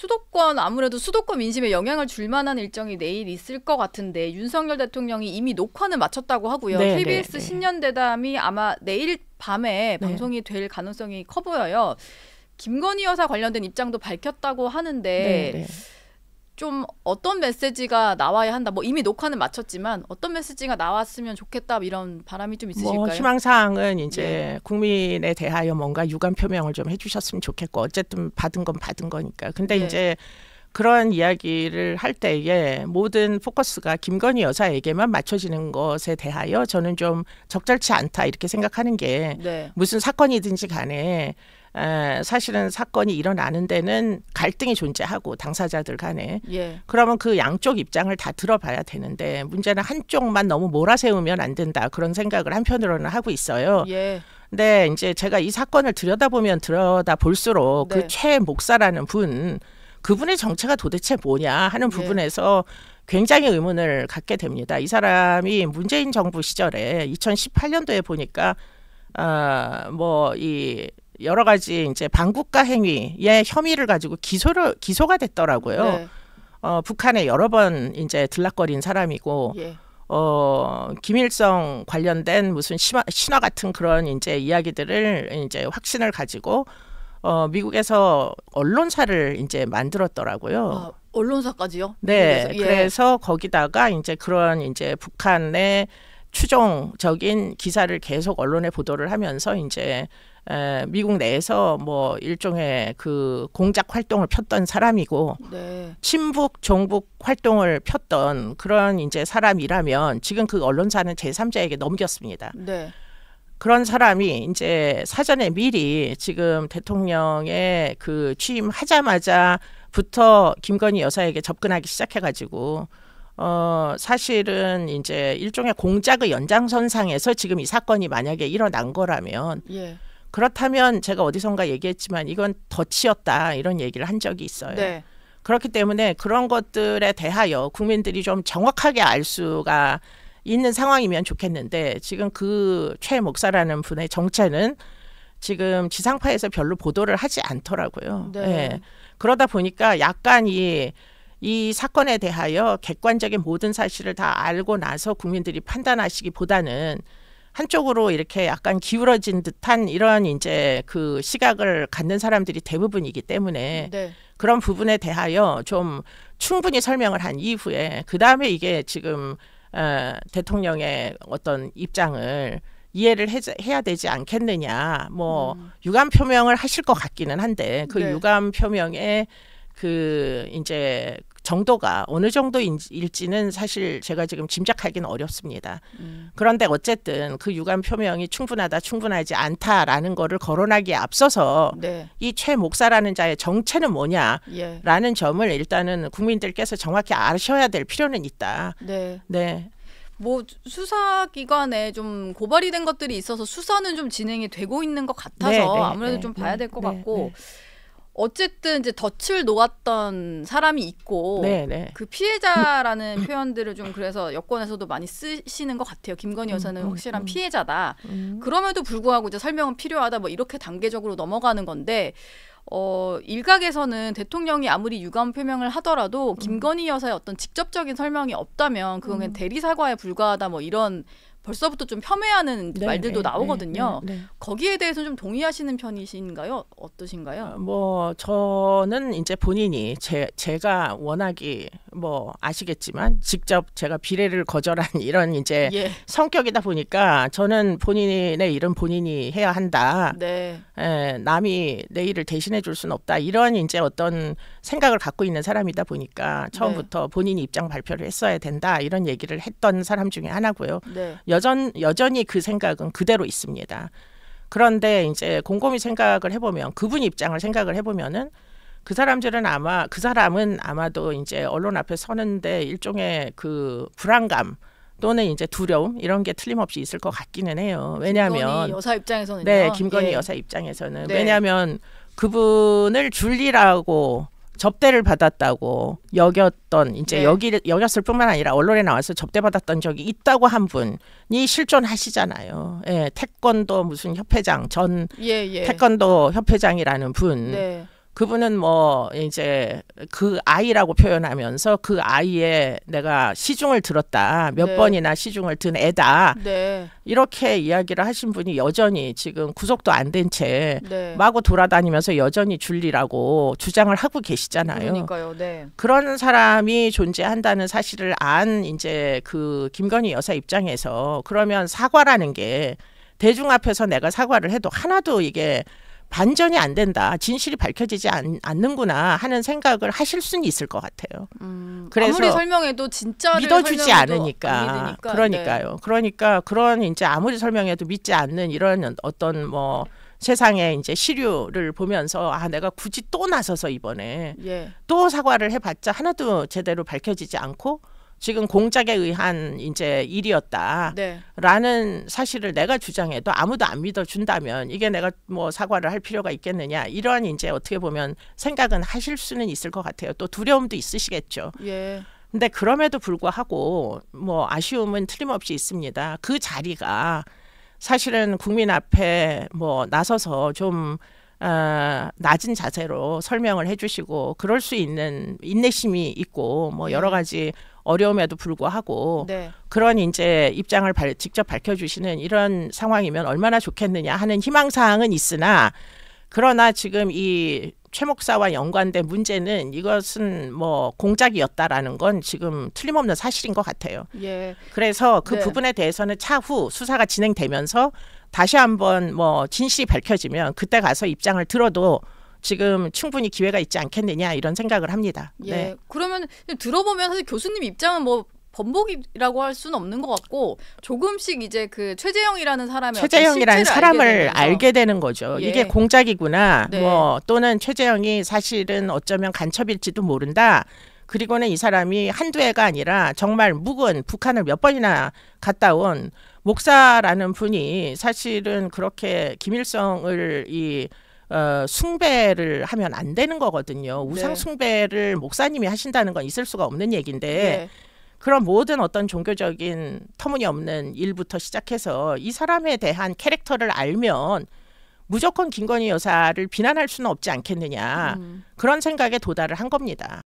수도권 아무래도 수도권 민심에 영향을 줄 만한 일정이 내일 있을 것 같은데 윤석열 대통령이 이미 녹화는 마쳤다고 하고요. 네, KBS 네, 네. 신년대담이 아마 내일 밤에 네. 방송이 될 가능성이 커 보여요. 김건희 여사 관련된 입장도 밝혔다고 하는데 네, 네. 좀 어떤 메시지가 나와야 한다. 뭐 이미 녹화는 마쳤지만 어떤 메시지가 나왔으면 좋겠다 이런 바람이 좀 있으실까요? 뭐 희망사항은 이제 네. 국민에 대하여 뭔가 유감 표명을 좀 해주셨으면 좋겠고 어쨌든 받은 건 받은 거니까. 근데 네. 이제 그런 이야기를 할 때에 모든 포커스가 김건희 여사에게만 맞춰지는 것에 대하여 저는 좀 적절치 않다 이렇게 생각하는 게 네. 무슨 사건이든지 간에 사실은 사건이 일어나는 데는 갈등이 존재하고 당사자들 간에 예. 그러면 그 양쪽 입장을 다 들어봐야 되는데 문제는 한쪽만 너무 몰아세우면 안 된다 그런 생각을 한편으로는 하고 있어요. 예. 근데 이제 제가 이 사건을 들여다보면 들여다볼수록 네. 그 최 목사라는 그분의 정체가 도대체 뭐냐 하는 예. 부분에서 굉장히 의문을 갖게 됩니다. 이 사람이 문재인 정부 시절에 2018년도에 보니까 뭐 이 여러 가지 이제 반국가 행위의 혐의를 가지고 기소가 됐더라고요. 네. 북한에 여러 번 이제 들락거린 사람이고 예. 김일성 관련된 무슨 신화 같은 그런 이제 이야기들을 이제 확신을 가지고 미국에서 언론사를 이제 만들었더라고요. 아, 언론사까지요? 네, 미국에서? 예. 그래서 거기다가 이제 그런 이제 북한의 추종적인 기사를 계속 언론에 보도를 하면서 이제 미국 내에서 뭐 일종의 그 공작 활동을 폈던 사람이고 네. 친북 종북 활동을 폈던 그런 이제 사람이라면 지금 그 언론사는 제3자에게 넘겼습니다. 네. 그런 사람이 이제 사전에 미리 지금 대통령의 그 취임하자마자부터 김건희 여사에게 접근하기 시작해가지고 사실은 이제 일종의 공작의 연장선상에서 지금 이 사건이 만약에 일어난 거라면 예. 그렇다면 제가 어디선가 얘기했지만 이건 덫이었다 이런 얘기를 한 적이 있어요. 네. 그렇기 때문에 그런 것들에 대하여 국민들이 좀 정확하게 알 수가 있는 상황이면 좋겠는데 지금 그 최 목사라는 분의 정체는 지금 지상파에서 별로 보도를 하지 않더라고요. 네. 예. 그러다 보니까 약간 이 사건에 대하여 객관적인 모든 사실을 다 알고 나서 국민들이 판단하시기보다는 한쪽으로 이렇게 약간 기울어진 듯한 이런 이제 그 시각을 갖는 사람들이 대부분이기 때문에 네. 그런 부분에 대하여 좀 충분히 설명을 한 이후에 그 다음에 이게 지금 대통령의 어떤 입장을 이해를 해야 되지 않겠느냐. 뭐 유감 표명을 하실 것 같기는 한데 그 네. 유감 표명의 그 이제 정도가 어느 정도일지는 사실 제가 지금 짐작하기는 어렵습니다. 그런데 어쨌든 그 유감 표명이 충분하다, 충분하지 않다라는 거를 거론하기에 앞서서 네. 이 최 목사라는 자의 정체는 뭐냐라는 예. 점을 일단은 국민들께서 정확히 아셔야 될 필요는 있다. 네. 네. 뭐 수사기관에 좀 고발이 된 것들이 있어서 수사는 좀 진행이 되고 있는 것 같아서 네, 네, 아무래도 네, 좀 봐야 될 것 네, 같고 네. 어쨌든 이제 덫을 놓았던 사람이 있고 네, 네. 그 피해자라는 표현들을 좀 그래서 여권에서도 많이 쓰시는 것 같아요. 김건희 여사는 확실한 피해자다. 그럼에도 불구하고 이제 설명은 필요하다. 뭐 이렇게 단계적으로 넘어가는 건데 일각에서는 대통령이 아무리 유감 표명을 하더라도 김건희 여사의 어떤 직접적인 설명이 없다면 그건 그냥 대리 사과에 불과하다. 뭐 이런 벌써부터 좀 폄훼하는 네, 말들도 네, 나오거든요. 네, 네. 거기에 대해서 좀 동의하시는 편이신가요? 어떠신가요? 뭐 저는 이제 본인이 제가 워낙이 뭐 아시겠지만 직접 제가 비례를 거절한 이런 이제 예. 성격이다 보니까 저는 본인의 일은 본인이 해야 한다. 네. 남이 내 일을 대신해 줄 수는 없다. 이런 이제 어떤 생각을 갖고 있는 사람이다 보니까 처음부터 본인이 입장 발표를 했어야 된다. 이런 얘기를 했던 사람 중에 하나고요. 네. 여전히 그 생각은 그대로 있습니다. 그런데 이제 곰곰이 생각을 해보면 그분 입장을 생각을 해보면은 그 사람은 아마도 이제 언론 앞에 서는데 일종의 그 불안감 또는 이제 두려움 이런 게 틀림없이 있을 것 같기는 해요. 왜냐하면 김건희 여사 입장에서는요. 네, 김건희 예. 여사 입장에서는 네. 왜냐하면 그분을 줄리라고 접대를 받았다고 여겼던 이제 네. 여겼을 뿐만 아니라 언론에 나와서 접대받았던 적이 있다고 한 분이 실존하시잖아요. 태권도 무슨 협회장 전 예. 태권도 협회장이라는 분. 네. 그분은 뭐 이제 그 아이라고 표현하면서 그 아이의 내가 시중을 들었다. 몇 네. 번이나 시중을 든 애다. 네. 이렇게 이야기를 하신 분이 여전히 지금 구속도 안 된 채 네. 마구 돌아다니면서 여전히 줄리라고 주장을 하고 계시잖아요. 그러니까요. 네. 그런 사람이 존재한다는 사실을 안 이제 그 김건희 여사 입장에서 그러면 사과라는 게 대중 앞에서 내가 사과를 해도 하나도 이게 반전이 안 된다. 진실이 밝혀지지 않는구나 하는 생각을 하실 수는 있을 것 같아요. 그래서 아무리 설명해도 진짜를 믿어주지 설명해도 않으니까. 안 믿으니까. 그러니까요. 네. 그러니까 그런 이제 아무리 설명해도 믿지 않는 이런 어떤 뭐 세상의 이제 시류를 보면서 아 내가 굳이 또 나서서 이번에 예. 또 사과를 해봤자 하나도 제대로 밝혀지지 않고 지금 공작에 의한 이제 일이었다라는 네. 사실을 내가 주장해도 아무도 안 믿어준다면 이게 내가 뭐 사과를 할 필요가 있겠느냐 이런 이제 어떻게 보면 생각은 하실 수는 있을 것 같아요. 또 두려움도 있으시겠죠. 예. 근데 그럼에도 불구하고 뭐 아쉬움은 틀림없이 있습니다. 그 자리가 사실은 국민 앞에 뭐 나서서 좀 낮은 자세로 설명을 해주시고 그럴 수 있는 인내심이 있고 뭐 여러 가지 어려움에도 불구하고 네. 그런 이제 입장을 직접 밝혀주시는 이런 상황이면 얼마나 좋겠느냐 하는 희망사항은 있으나 그러나 지금 이 최 목사와 연관된 문제는 이것은 뭐 공작이었다라는 건 지금 틀림없는 사실인 것 같아요. 예. 그래서 그 네. 부분에 대해서는 차후 수사가 진행되면서 다시 한번 뭐 진실이 밝혀지면 그때 가서 입장을 들어도 지금 충분히 기회가 있지 않겠느냐 이런 생각을 합니다. 예. 네. 그러면 들어보면 사실 교수님 입장은 뭐 번복이라고 할 수는 없는 것 같고 조금씩 이제 그 최재형이라는 사람의 최재형이라는 어떤 사람을 실체를 알게 되는 거죠. 예. 이게 공작이구나. 네. 뭐 또는 최재형이 사실은 어쩌면 간첩일지도 모른다. 그리고는 이 사람이 한두 해가 아니라 정말 묵은 북한을 몇 번이나 갔다 온 목사라는 분이 사실은 그렇게 김일성을 숭배를 하면 안 되는 거거든요. 우상 숭배를 목사님이 하신다는 건 있을 수가 없는 얘기인데 네. 그런 모든 어떤 종교적인 터무니없는 일부터 시작해서 이 사람에 대한 캐릭터를 알면 무조건 김건희 여사를 비난할 수는 없지 않겠느냐. 그런 생각에 도달을 한 겁니다.